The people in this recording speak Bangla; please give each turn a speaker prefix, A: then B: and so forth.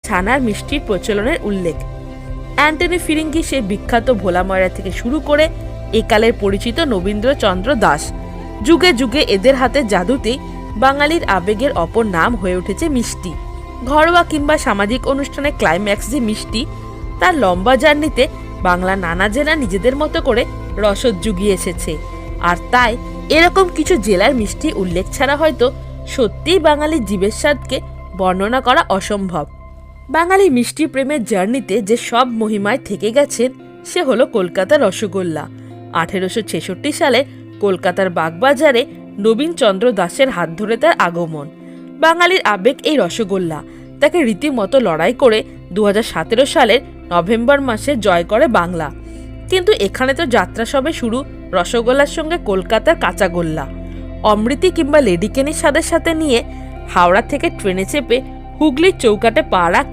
A: ছানার মিষ্টির প্রচলনের উল্লেখ। অ্যান্টনি ফিরিঙ্গি সেই বিখ্যাত ভোলা ময়রা থেকে শুরু করে একালের পরিচিত নবীন্দ্রচন্দ্র দাস, যুগে যুগে এদের হাতে জাদুতেই বাঙালির আবেগের অপর নাম হয়ে উঠেছে মিষ্টি। ঘরোয়া কিংবা সামাজিক অনুষ্ঠানে ক্লাইম্যাক্স যে মিষ্টি, তার লম্বা জার্নিতে বাংলা নানা জেলা নিজেদের মতো করে রসদ জুগিয়ে এসেছে। আর তাই এরকম কিছু জেলার মিষ্টি উল্লেখ ছাড়া হয়তো সত্যিই বাঙালির জীবের স্বাদকে বর্ণনা করা অসম্ভব। বাঙালি মিষ্টি প্রেমের জার্নিতে যে সব মহিমায় থেকে গেছেন সে হলো কলকাতার রসগোল্লা। 1866 সালে কলকাতার বাগবাজারে নবীনচন্দ্র দাশের হাত ধরে তার আগমন। বাঙালির আবেগ এই রসগোল্লা, তাকে রীতিমতো লড়াই করে 2017 সালের নভেম্বর মাসে জয় করে বাংলা। কিন্তু এখানে তো যাত্রা সবে শুরু রসগোল্লার সঙ্গে কলকাতার কাঁচাগোল্লা। অমৃতি কিংবা লেডিকেনির স্বাদের সাথে নিয়ে হাওড়া থেকে ট্রেনে চেপে হুগলির চৌকাটে পা রাখলে